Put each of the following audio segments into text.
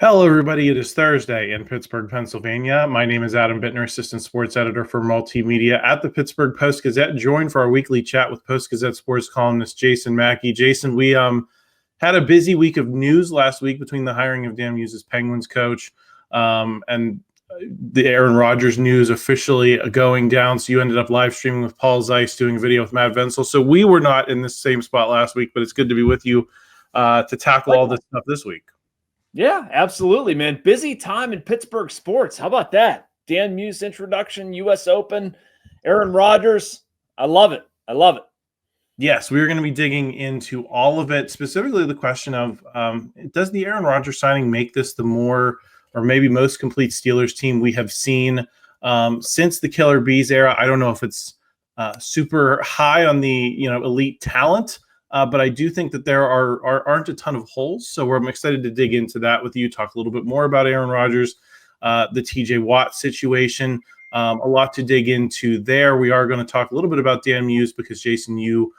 Hello, everybody. It is Thursday in Pittsburgh, Pennsylvania. My name is Adam Bittner, assistant sports editor for multimedia at the Pittsburgh Post-Gazette, joined for our weekly chat with Post-Gazette sports columnist Jason Mackey. Jason, we had a busy week of news last week between the hiring of Dan Muse as Penguins coach and the Aaron Rodgers news officially going down. So you ended up live streaming with Paul Zeiss, doing a video with Matt Venzel. So we were not in the same spot last week, but it's good to be with you to tackle all this stuff this week. Yeah, absolutely, man. Busy time in Pittsburgh sports. How about that? Dan Muse introduction, U.S. Open, Aaron Rodgers. I love it. I love it. Yes, we are going to be digging into all of it, specifically the question of does the Aaron Rodgers signing make this the more or maybe most complete Steelers team we have seen since the Killer Bees era? I don't know if it's super high on the elite talent, but I do think that there aren't a ton of holes. So I'm excited to dig into that with you, talk a little bit more about Aaron Rodgers, the TJ Watt situation, a lot to dig into there. We are going to talk a little bit about Dan Muse because, Jason, you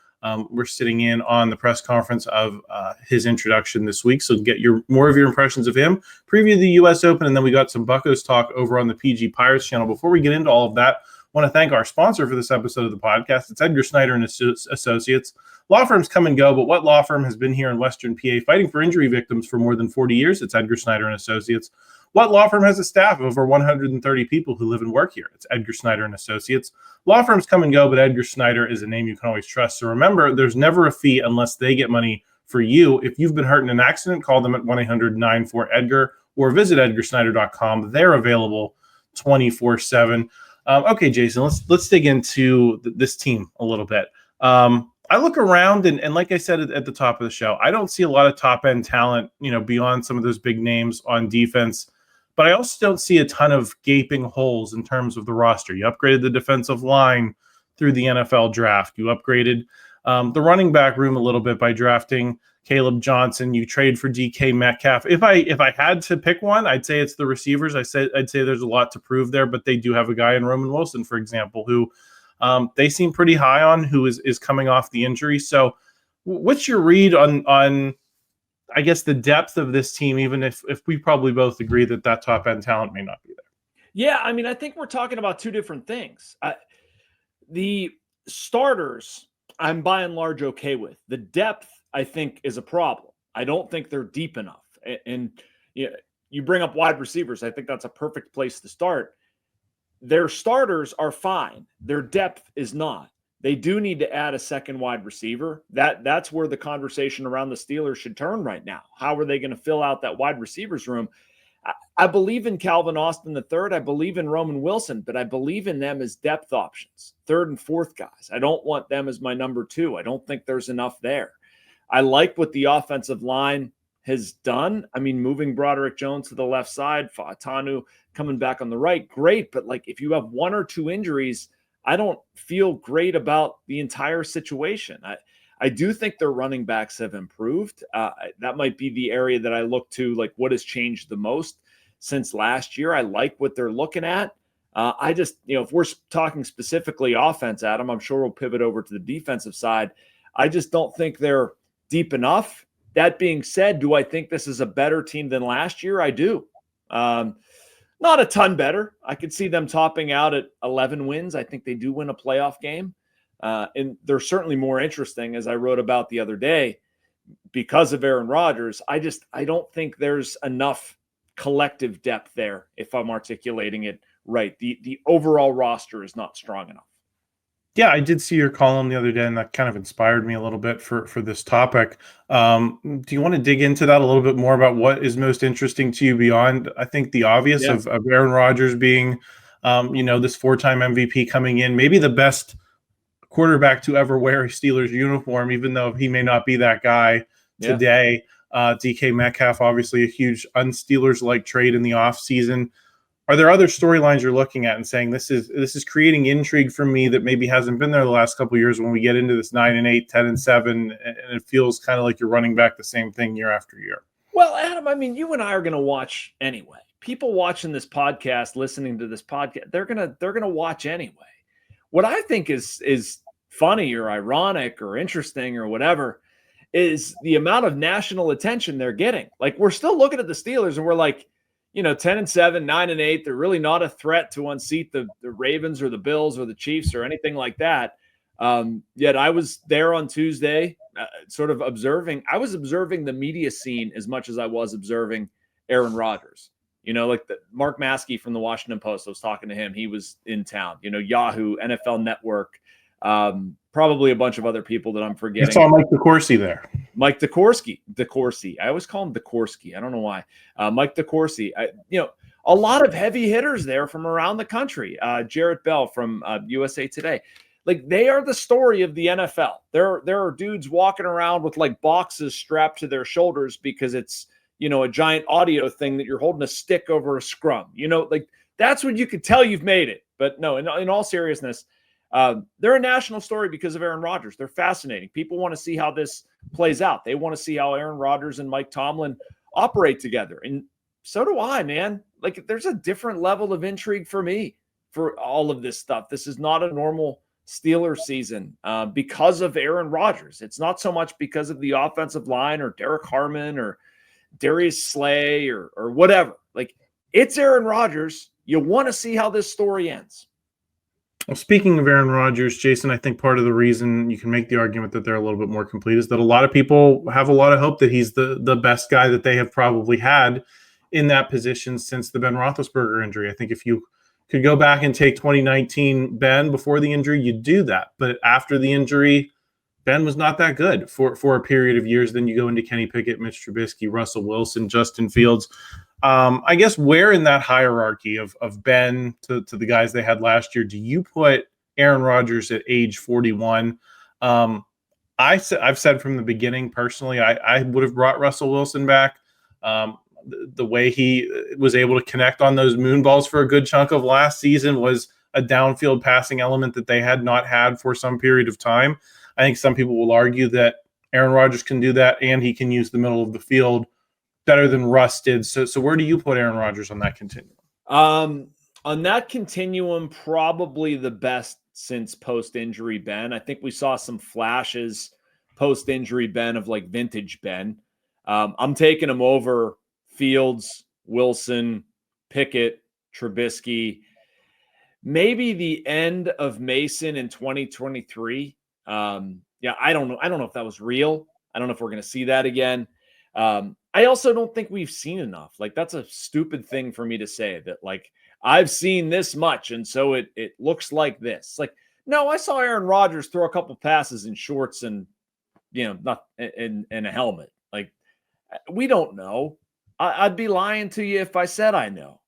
were sitting in on the press conference of his introduction this week. So get more of your impressions of him, preview the U.S. Open, and then we got some Buccos talk over on the PG Pirates channel. Before we get into all of that, I want to thank our sponsor for this episode of the podcast. It's Edgar Snyder and Associates. Law firms come and go, but what law firm has been here in Western PA fighting for injury victims for more than 40 years? It's Edgar Snyder and Associates. What law firm has a staff of over 130 people who live and work here? It's Edgar Snyder and Associates. Law firms come and go, but Edgar Snyder is a name you can always trust. So remember, there's never a fee unless they get money for you. If you've been hurt in an accident, call them at 1-800-94-EDGAR or visit edgarsnyder.com. They're available 24/7. Okay, Jason, let's dig into this team a little bit. I look around and like I said at the top of the show, I don't see a lot of top end talent, beyond some of those big names on defense, but I also don't see a ton of gaping holes in terms of the roster. You upgraded the defensive line through the NFL draft. You upgraded the running back room a little bit by drafting Kaleb Johnson. You trade for DK Metcalf. If I had to pick one, I'd say it's the receivers. I'd say there's a lot to prove there, but they do have a guy in Roman Wilson, for example, who they seem pretty high on, who is coming off the injury. So what's your read on I guess, the depth of this team, even if we probably both agree that top end talent may not be there? Yeah, I mean, I think we're talking about two different things. The starters, I'm by and large okay with. The depth, I think, is a problem. I don't think they're deep enough. And you bring up wide receivers. I think that's a perfect place to start. Their starters are fine. Their depth is not. They do need to add a second wide receiver. That's where the conversation around the Steelers should turn right now. How are they going to fill out that wide receivers room? I believe in Calvin Austin III. I believe in Roman Wilson, but I believe in them as depth options, third and fourth guys. I don't want them as my number two. I don't think there's enough there. I like what the offensive line has done. I mean, moving Broderick Jones to the left side, Fautanu coming back on the right, great. But if you have one or two injuries, I don't feel great about the entire situation. I do think their running backs have improved. That might be the area that I look to, what has changed the most since last year. I like what they're looking at. I just, if we're talking specifically offense, Adam, I'm sure we'll pivot over to the defensive side. I just don't think they're deep enough. That being said, do I think this is a better team than last year? I do. Not a ton better. I could see them topping out at 11 wins. I think they do win a playoff game. And they're certainly more interesting, as I wrote about the other day, because of Aaron Rodgers. I don't think there's enough collective depth there, if I'm articulating it right. The overall roster is not strong enough. Yeah, I did see your column the other day, and that kind of inspired me a little bit for this topic. Do you want to dig into that a little bit more about what is most interesting to you beyond, I think, the obvious of Aaron Rodgers being, this four-time MVP coming in, maybe the best quarterback to ever wear a Steelers uniform, even though he may not be that guy today. DK Metcalf, obviously a huge un-Steelers-like trade in the offseason. Are there other storylines you're looking at and saying this is creating intrigue for me that maybe hasn't been there the last couple of years when we get into this 9-8, 10-7, and it feels kind of like you're running back the same thing year after year? Well, Adam, I mean, you and I are going to watch anyway. People watching this podcast, listening to this podcast, they're gonna watch anyway. What I think is funny or ironic or interesting or whatever is the amount of national attention they're getting. Like, we're still looking at the Steelers and we're like, 10-7, 9-8. They're really not a threat to unseat the Ravens or the Bills or the Chiefs or anything like that. Yet I was there on Tuesday, sort of observing. I was observing the media scene as much as I was observing Aaron Rodgers. Like Mark Maskey from the Washington Post. I was talking to him. He was in town. Yahoo, NFL Network, probably a bunch of other people that I'm forgetting. I saw Mike DeCourcy there. Mike DeCourcy. I always call him DeCourcy. I don't know why. Mike DeCourcy. A lot of heavy hitters there from around the country. Jarrett Bell from USA Today. Like, they are the story of the NFL. There are dudes walking around with like boxes strapped to their shoulders because it's, a giant audio thing that you're holding a stick over a scrum. Like, that's when you could tell you've made it. But no, in all seriousness, they're a national story because of Aaron Rodgers. They're fascinating. People want to see how this plays out. They want to see how Aaron Rodgers and Mike Tomlin operate together. And so do I, man. Like, there's a different level of intrigue for me for all of this stuff. This is not a normal Steelers season because of Aaron Rodgers. It's not so much because of the offensive line or Derrick Harmon or Darius Slay or whatever. Like, it's Aaron Rodgers. You want to see how this story ends. Well, speaking of Aaron Rodgers, Jason, I think part of the reason you can make the argument that they're a little bit more complete is that a lot of people have a lot of hope that he's the best guy that they have probably had in that position since the Ben Roethlisberger injury. I think if you could go back and take 2019 Ben before the injury, you'd do that. But after the injury, Ben was not that good for a period of years. Then you go into Kenny Pickett, Mitch Trubisky, Russell Wilson, Justin Fields. I guess where in that hierarchy of Ben to the guys they had last year do you put Aaron Rodgers at age 41? I've said from the beginning, personally, I would have brought Russell Wilson back. The way he was able to connect on those moon balls for a good chunk of last season was a downfield passing element that they had not had for some period of time. I think some people will argue that Aaron Rodgers can do that and he can use the middle of the field better than Russ did. So where do you put Aaron Rodgers on that continuum? On that continuum, probably the best since post-injury Ben. I think we saw some flashes post-injury Ben of like vintage Ben. I'm taking him over Fields, Wilson, Pickett, Trubisky, maybe the end of Mason in 2023. I don't know. I don't know if that was real. I don't know if we're going to see that again. I also don't think we've seen enough. Like, that's a stupid thing for me to say that, like, I've seen this much, and so it looks like this. Like, no, I saw Aaron Rodgers throw a couple passes in shorts and, not in a helmet. Like, we don't know. I'd be lying to you if I said I know.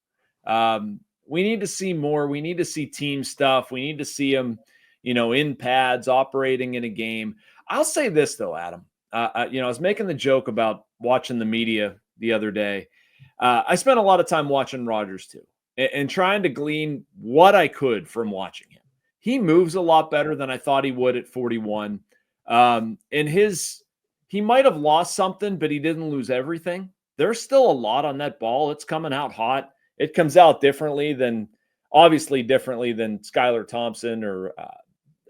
We need to see more. We need to see team stuff. We need to see him, in pads, operating in a game. I'll say this, though, Adam. I was making the joke about watching the media the other day. I spent a lot of time watching Rodgers, too, and trying to glean what I could from watching him. He moves a lot better than I thought he would at 41. He might have lost something, but he didn't lose everything. There's still a lot on that ball. It's coming out hot. It comes out obviously differently than Skylar Thompson or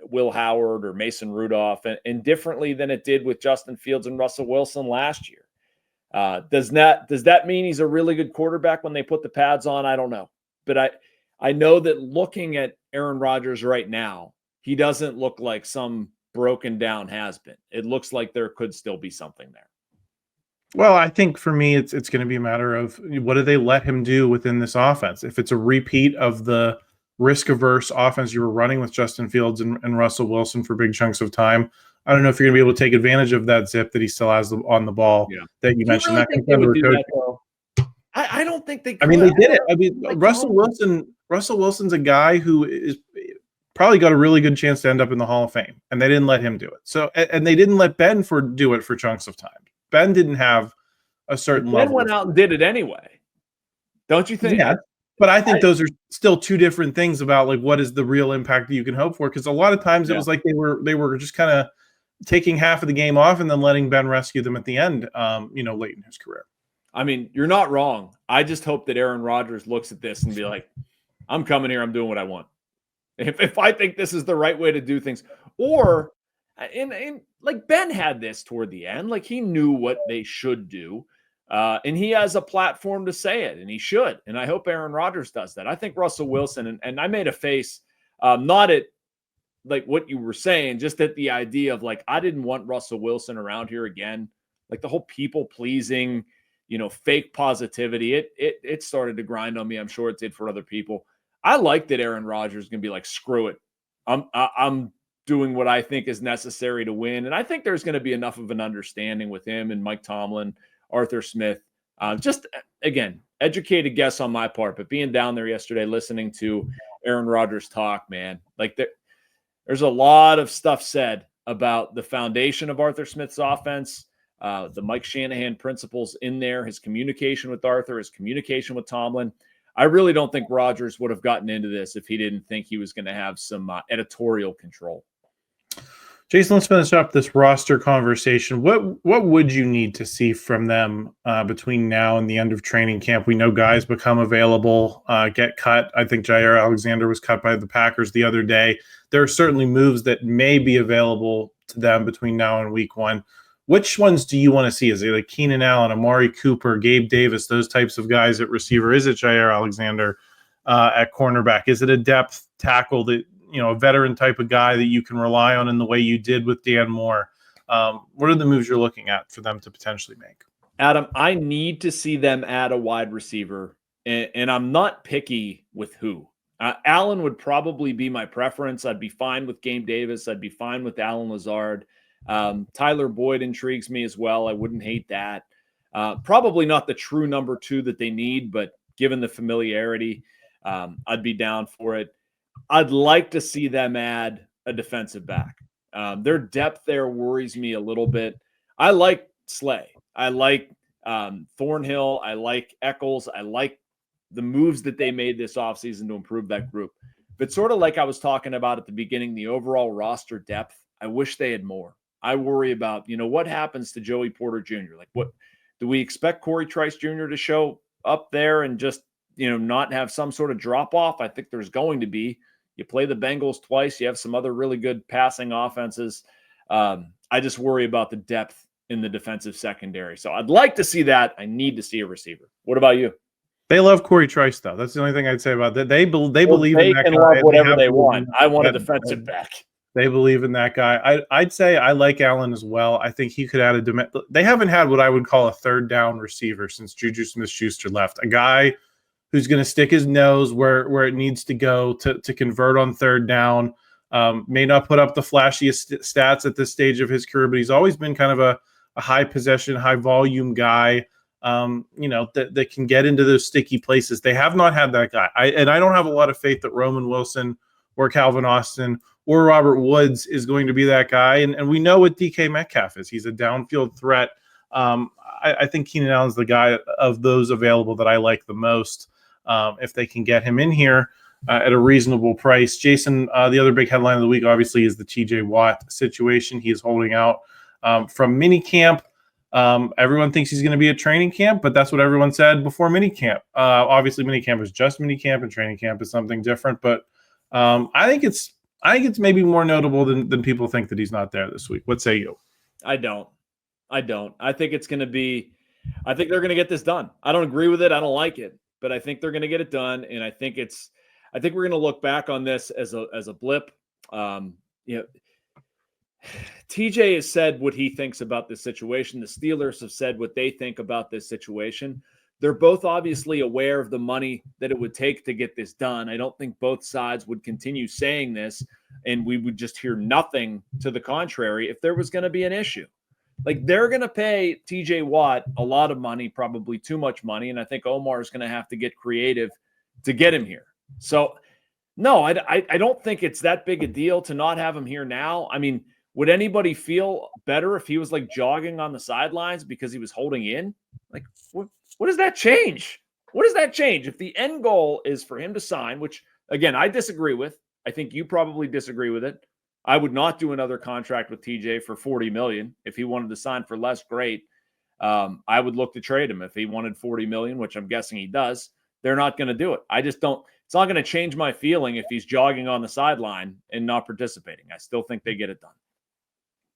Will Howard or Mason Rudolph, and differently than it did with Justin Fields and Russell Wilson last year. Does that mean he's a really good quarterback when they put the pads on? I don't know. But I know that looking at Aaron Rodgers right now, he doesn't look like some broken down has-been. It looks like there could still be something there. Well, I think for me, it's going to be a matter of what do they let him do within this offense? If it's a repeat of the risk-averse offense you were running with Justin Fields and Russell Wilson for big chunks of time, I don't know if you're going to be able to take advantage of that zip that he still has on the ball that you mentioned. I don't think they could. I mean, they did it. I mean, Russell Wilson's a guy who is probably got a really good chance to end up in the Hall of Fame, and they didn't let him do it. So, and they didn't let Ben do it for chunks of time. Ben didn't have a certain level. Ben went out and did it anyway. Don't you think? Yeah, but I think those are still two different things about like what is the real impact that you can hope for. Because a lot of times it was like they were just kind of taking half of the game off and then letting Ben rescue them at the end, late in his career. I mean, you're not wrong. I just hope that Aaron Rodgers looks at this and be like, I'm coming here. I'm doing what I want. If I think this is the right way to do things, or And like Ben had this toward the end, like he knew what they should do. And he has a platform to say it, and he should. And I hope Aaron Rodgers does that. I think Russell Wilson, and I made a face, not at like what you were saying, just at the idea of like, I didn't want Russell Wilson around here again. Like the whole people pleasing, fake positivity. It started to grind on me. I'm sure it did for other people. I like that Aaron Rodgers is going to be like, screw it. I'm doing what I think is necessary to win. And I think there's going to be enough of an understanding with him and Mike Tomlin, Arthur Smith. Just, again, educated guess on my part, but being down there yesterday, listening to Aaron Rodgers talk, man, like there's a lot of stuff said about the foundation of Arthur Smith's offense, the Mike Shanahan principles in there, his communication with Arthur, his communication with Tomlin. I really don't think Rodgers would have gotten into this if he didn't think he was going to have some editorial control. Jason, let's finish up this roster conversation. What would you need to see from them between now and the end of training camp? We know guys become available, get cut. I think Jair Alexander was cut by the Packers the other day. There are certainly moves that may be available to them between now and week one. Which ones do you want to see? Is it like Keenan Allen, Amari Cooper, Gabe Davis, those types of guys at receiver? Is it Jair Alexander at cornerback? Is it a depth tackle that, a veteran type of guy that you can rely on in the way you did with Dan Moore? What are the moves you're looking at for them to potentially make? Adam, I need to see them add a wide receiver, and I'm not picky with who. Allen would probably be my preference. I'd be fine with Gabe Davis. I'd be fine with Allen Lazard. Tyler Boyd intrigues me as well. I wouldn't hate that. Probably not the true number 2 that they need, but given the familiarity, I'd be down for it. I'd like to see them add a defensive back. Their depth there worries me a little bit. I like Slay. I like Thornhill. I like Eccles. I like the moves that they made this offseason to improve that group. But sort of like I was talking about at the beginning, the overall roster depth, I wish they had more. I worry about, what happens to Joey Porter Jr.? Like, what do we expect Corey Trice Jr. to show up there and just, not have some sort of drop off? I think there's going to be. You play the Bengals twice. You have some other really good passing offenses. I just worry about the depth in the defensive secondary. So I'd like to see that. I need to see a receiver. What about you? They love Corey Trice, though. That's the only thing I'd say about that. They believe in that guy. They can love whatever they want. I want a defensive back. They believe in that guy. I'd say I like Allen as well. I think he could add they haven't had what I would call a third down receiver since Juju Smith-Schuster left. A guy who's going to stick his nose where it needs to go to convert on third down. May not put up the flashiest stats at this stage of his career, but he's always been kind of a high possession, high volume guy, that can get into those sticky places. They have not had that guy. I don't have a lot of faith that Roman Wilson or Calvin Austin or Robert Woods is going to be that guy. And we know what DK Metcalf is. He's a downfield threat. I think Keenan Allen's the guy of those available that I like the most. If they can get him in here at a reasonable price. Jason, the other big headline of the week, obviously, is the TJ Watt situation. He is holding out from minicamp. Everyone thinks he's going to be at training camp, but that's what everyone said before minicamp. Obviously, minicamp is just minicamp, and training camp is something different. But I think it's maybe more notable than people think that he's not there this week. What say you? I don't. I think it's going to be. I think they're going to get this done. I don't agree with it. I don't like it. But I think they're going to get it done, and I think we're going to look back on this as a blip. TJ has said what he thinks about this situation. The Steelers have said what they think about this situation. They're both obviously aware of the money that it would take to get this done. I don't think both sides would continue saying this, and we would just hear nothing to the contrary if there was going to be an issue. Like, they're going to pay TJ Watt a lot of money, probably too much money, and I think Omar is going to have to get creative to get him here. So, no, I don't think it's that big a deal to not have him here now. I mean, would anybody feel better if he was, like, jogging on the sidelines because he was holding in? Like, what does that change? What does that change? If the end goal is for him to sign, which, again, I disagree with. I think you probably disagree with it. I would not do another contract with TJ for $40 million. If he wanted to sign for less, great. I would look to trade him. If he wanted $40 million, which I'm guessing he does, they're not going to do it. I just don't. It's not going to change my feeling if he's jogging on the sideline and not participating. I still think they get it done.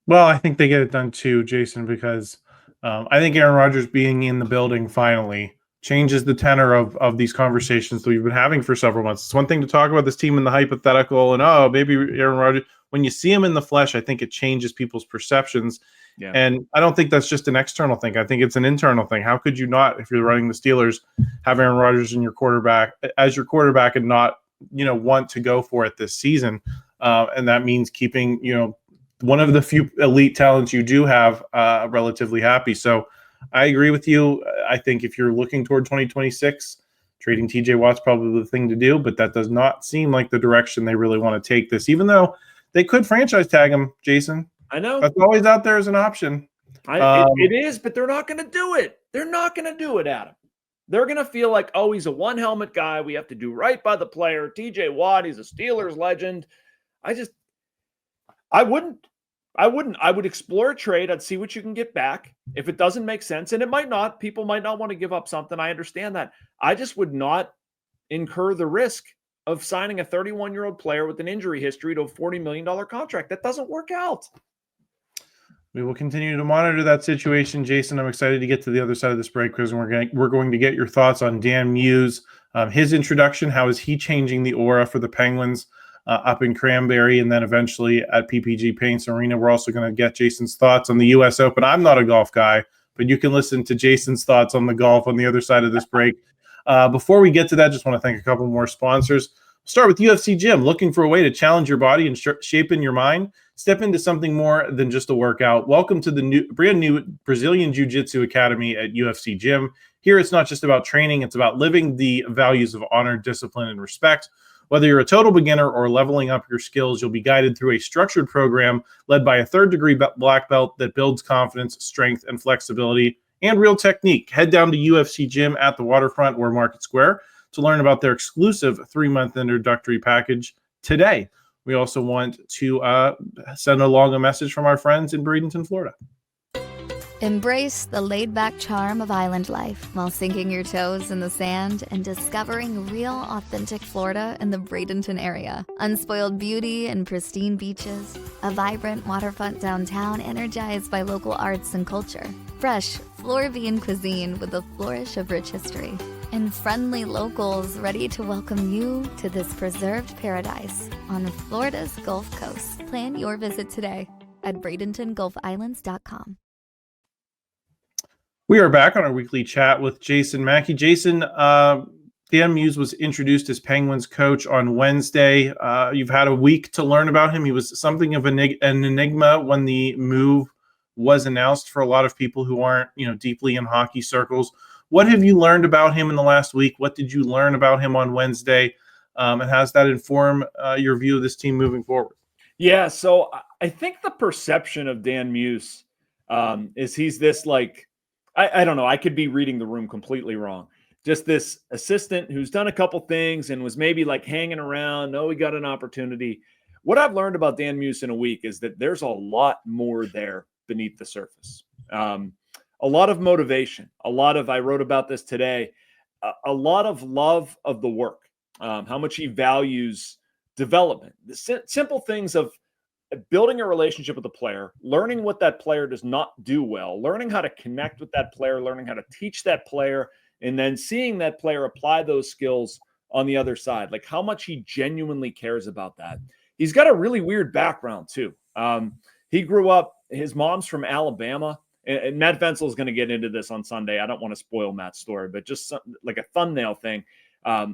Well, I think they get it done too, Jason, because I think Aaron Rodgers being in the building finally changes the tenor of these conversations that we've been having for several months. It's one thing to talk about this team in the hypothetical and, oh, maybe Aaron Rodgers. When you see him in the flesh, I think it changes people's perceptions. Yeah. And I don't think that's just an external thing. I think it's an internal thing. How could you not, if you're running the Steelers, have Aaron Rodgers in your quarterback as your quarterback and not, want to go for it this season? And that means keeping, one of the few elite talents you do have relatively happy. So I agree with you. I think if you're looking toward 2026, trading TJ Watt's probably the thing to do, but that does not seem like the direction they really want to take this, even though they could franchise tag him, Jason. I know. That's always out there as an option. It is, but they're not going to do it. They're not going to do it, Adam. They're going to feel like, oh, he's a one-helmet guy. We have to do right by the player. TJ Watt, he's a Steelers legend. I wouldn't. I would explore a trade. I'd see what you can get back. If it doesn't make sense, and it might not, people might not want to give up something. I understand that. I just would not incur the risk of signing a 31-year-old player with an injury history to a $40 million contract. That doesn't work out. We will continue to monitor that situation, Jason. I'm excited to get to the other side of this break because we're going to get your thoughts on Dan Muse, his introduction. How is he changing the aura for the Penguins up in Cranberry, and then eventually at PPG Paints Arena? We're also going to get Jason's thoughts on the U.S. Open. I'm not a golf guy, but you can listen to Jason's thoughts on the golf on the other side of this break. Before we get to that, just want to thank a couple more sponsors. Start with UFC Gym. Looking for a way to challenge your body and shape in your mind? Step into something more than just a workout. Welcome to the brand new Brazilian Jiu-Jitsu Academy at UFC Gym. Here, it's not just about training. It's about living the values of honor, discipline, and respect. Whether you're a total beginner or leveling up your skills, you'll be guided through a structured program led by a third-degree black belt that builds confidence, strength, and flexibility, and real technique. Head down to UFC Gym at the Waterfront or Market Square to learn about their exclusive 3-month introductory package today. We also want to send along a message from our friends in Bradenton, Florida. Embrace the laid-back charm of island life while sinking your toes in the sand and discovering real, authentic Florida in the Bradenton area. Unspoiled beauty and pristine beaches, a vibrant waterfront downtown energized by local arts and culture, fresh Floridian cuisine with a flourish of rich history, and friendly locals ready to welcome you to this preserved paradise on Florida's Gulf Coast. Plan your visit today at BradentonGulfIslands.com. We are back on our weekly chat with Jason Mackey. Jason, Dan Muse was introduced as Penguins coach on Wednesday. You've had a week to learn about him. He was something of an enigma when the move was announced for a lot of people who aren't, deeply in hockey circles. What have you learned about him in the last week? What did you learn about him on Wednesday? And how does that inform your view of this team moving forward? Yeah, so I think the perception of Dan Muse is he's this I don't know. I could be reading the room completely wrong. Just this assistant who's done a couple things and was maybe hanging around. No, we got an opportunity. What I've learned about Dan Muse in a week is that there's a lot more there beneath the surface. A lot of motivation, I wrote about this today, a lot of love of the work, how much he values development, the simple things of building a relationship with a player, learning what that player does not do well, learning how to connect with that player, learning how to teach that player, and then seeing that player apply those skills on the other side, how much he genuinely cares about that. He's got a really weird background too. He grew up, his mom's from Alabama, and Matt Venzel is going to get into this on Sunday. I don't want to spoil Matt's story, but just a thumbnail thing.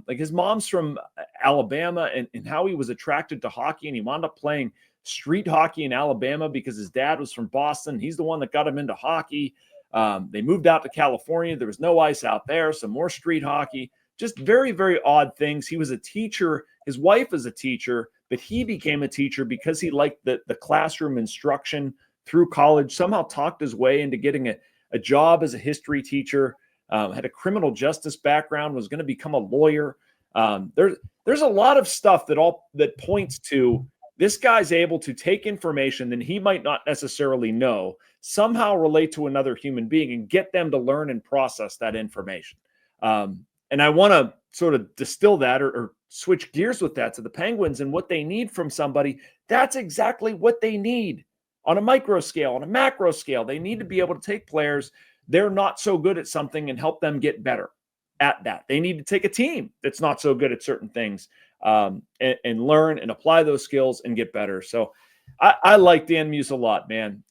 His mom's from Alabama and how he was attracted to hockey, and he wound up playing street hockey in Alabama because his dad was from Boston. He's the one that got him into hockey. They moved out to California. There was no ice out there, so more street hockey. Just very, very odd things. He was a teacher. His wife is a teacher, but he became a teacher because he liked the classroom instruction through college, somehow talked his way into getting a job as a history teacher, had a criminal justice background, was going to become a lawyer. There's a lot of stuff that points to this guy's able to take information that he might not necessarily know, somehow relate to another human being and get them to learn and process that information. And I want to sort of distill that or switch gears with that to the Penguins and what they need from somebody. That's exactly what they need. on a micro scale, on a macro scale. They need to be able to take players they're not so good at something and help them get better at that. They need to take a team that's not so good at certain things and learn and apply those skills and get better. So I like Dan Muse a lot, man.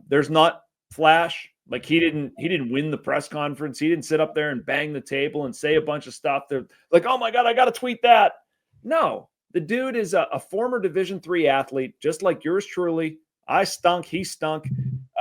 There's not flash. Like he didn't win the press conference. He didn't sit up there and bang the table and say a bunch of stuff. They're like, oh my God, I got to tweet that. No, the dude is a former Division III athlete, just like yours truly. I stunk. He stunk.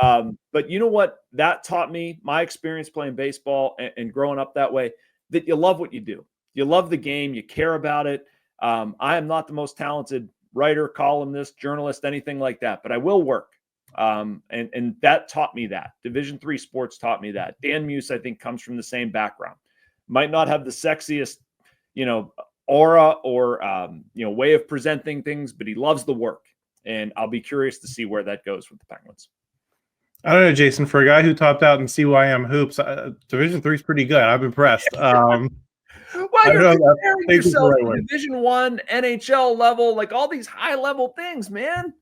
But you know what? That taught me, my experience playing baseball and growing up that way, that you love what you do. You love the game. You care about it. I am not the most talented writer, columnist, journalist, anything like that, but I will work. And that taught me that. Division III sports taught me that. Dan Muse, I think, comes from the same background. Might not have the sexiest, aura or, way of presenting things, but he loves the work. And I'll be curious to see where that goes with the Penguins. I don't know, Jason. For a guy who topped out in CYM hoops, Division III is pretty good. I'm impressed. Well, you're comparing yourself to Division I, NHL level, like all these high level things, man.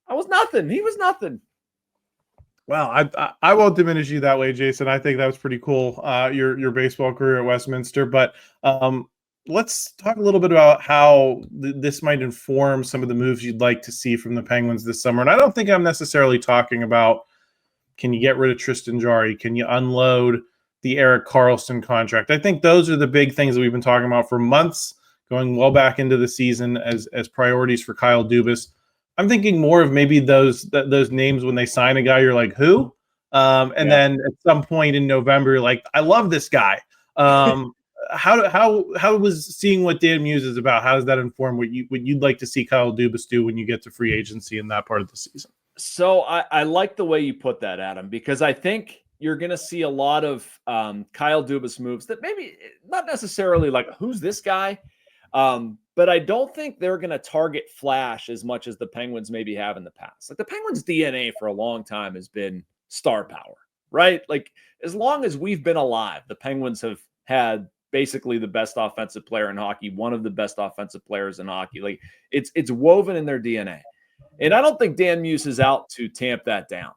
I was nothing. He was nothing. Well, I won't diminish you that way, Jason. I think that was pretty cool. Your baseball career at Westminster, but let's talk a little bit about how this might inform some of the moves you'd like to see from the Penguins this summer. And I don't think I'm necessarily talking about, can you get rid of Tristan Jarry? Can you unload the Erik Karlsson contract? I think those are the big things that we've been talking about for months, going well back into the season as priorities for Kyle Dubas. I'm thinking more of maybe those names when they sign a guy, you're like, who? Then at some point in November, you're like, I love this guy. How was seeing what Dan Muse is about? How does that inform what you'd like to see Kyle Dubas do when you get to free agency in that part of the season? So I like the way you put that, Adam, because I think you're going to see a lot of Kyle Dubas moves that maybe not necessarily like, who's this guy? But I don't think they're going to target flash as much as the Penguins maybe have in the past. Like the Penguins' DNA for a long time has been star power, right? Like as long as we've been alive, the Penguins have had basically the best offensive player in hockey, one of the best offensive players in hockey. Like it's woven in their DNA. And I don't think Dan Muse is out to tamp that down.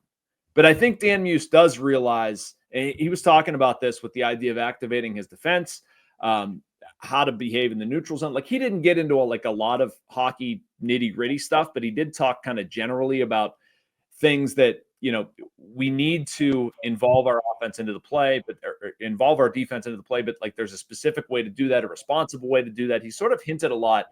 But I think Dan Muse does realize, and he was talking about this with the idea of activating his defense, how to behave in the neutral zone. Like he didn't get into a lot of hockey nitty gritty stuff, but he did talk kind of generally about things that, we need to involve our offense into the play, but involve our defense into the play. But like there's a specific way to do that, a responsible way to do that. He sort of hinted a lot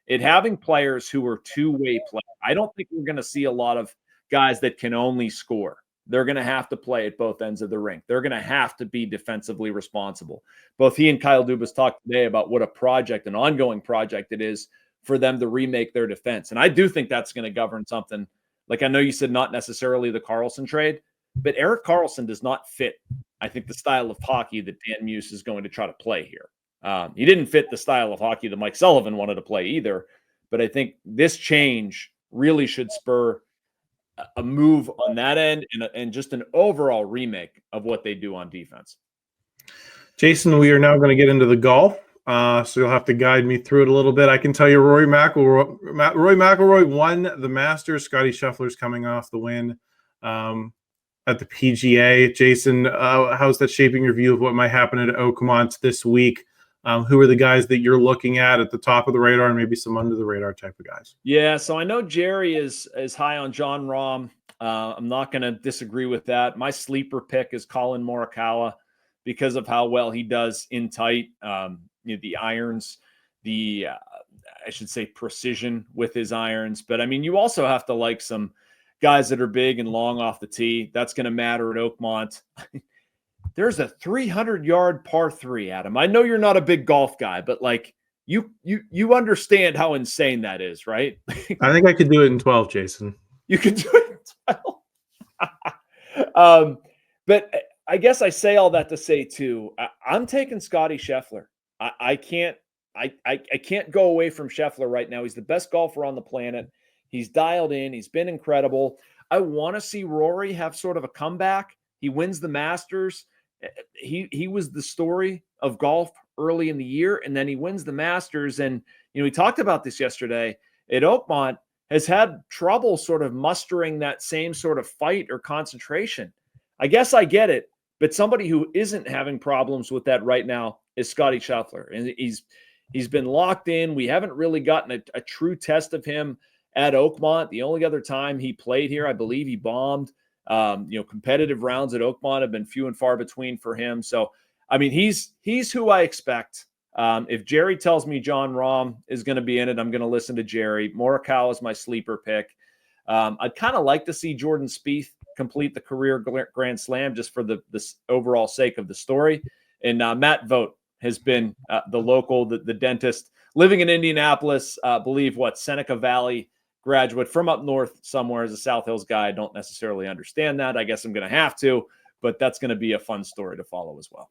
at having players who are two-way play. I don't think we're going to see a lot of guys that can only score. They're going to have to play at both ends of the rink. They're going to have to be defensively responsible. Both he and Kyle Dubas talked today about what a project, an ongoing project it is for them to remake their defense. And I do think that's going to govern something. Like I know you said not necessarily the Karlsson trade, but Erik Karlsson does not fit, I think, the style of hockey that Dan Muse is going to try to play here. He didn't fit the style of hockey that Mike Sullivan wanted to play either. But I think this change really should spur a move on that end and just an overall remake of what they do on defense. Jason, we are now going to get into the golf. So you'll have to guide me through it a little bit. I can tell you Rory McIlroy won the Masters. Scotty Scheffler's coming off the win at the PGA. Jason, how's that shaping your view of what might happen at Oakmont this week? Who are the guys that you're looking at the top of the radar and maybe some under the radar type of guys? Yeah, so I know Jerry is high on John Rahm. I'm not going to disagree with that. My sleeper pick is Colin Morikawa because of how well he does in tight. The irons, I should say precision with his irons. But I mean, you also have to like some guys that are big and long off the tee. That's going to matter at Oakmont. There's a 300-yard par 3, Adam. I know you're not a big golf guy, but like you understand how insane that is, right? I think I could do it in 12, Jason. You could do it in 12. But I guess I say all that to say too, I'm taking Scotty Scheffler. I can't go away from Scheffler right now. He's the best golfer on the planet. He's dialed in. He's been incredible. I want to see Rory have sort of a comeback. He wins the Masters. He was the story of golf early in the year, and then he wins the Masters. And, we talked about this yesterday at Oakmont. has had trouble sort of mustering that same sort of fight or concentration. I guess I get it, but somebody who isn't having problems with that right now is Scotty Scheffler. And he's been locked in. We haven't really gotten a true test of him at Oakmont. The only other time he played here, I believe he bombed. Competitive rounds at Oakmont have been few and far between for him. So, I mean, he's who I expect. If Jerry tells me John Rahm is going to be in it, I'm going to listen to Jerry. Morikawa is my sleeper pick. I'd kind of like to see Jordan Spieth complete the career Grand Slam just for the overall sake of the story. And Matt Vogt has been the local, the dentist living in Indianapolis, believe Seneca Valley graduate from up north somewhere as a South Hills guy. I don't necessarily understand that. I guess I'm going to have to, but that's going to be a fun story to follow as well.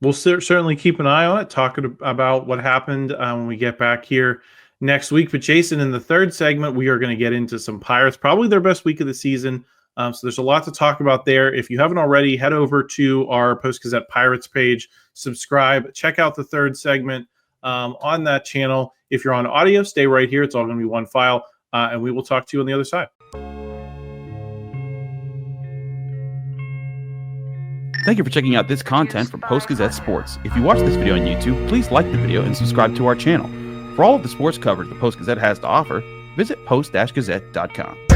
We'll certainly keep an eye on it, talking about what happened when we get back here next week. But Jason, in the third segment, we are going to get into some Pirates, probably their best week of the season. So there's a lot to talk about there. If you haven't already, head over to our Post-Gazette Pirates page, subscribe, check out the third segment on that channel. If you're on audio, stay right here. It's all going to be one file, and we will talk to you on the other side. Thank you for checking out this content from Post-Gazette Sports. If you watch this video on YouTube, please like the video and subscribe to our channel. For all of the sports coverage the Post-Gazette has to offer, visit post-gazette.com.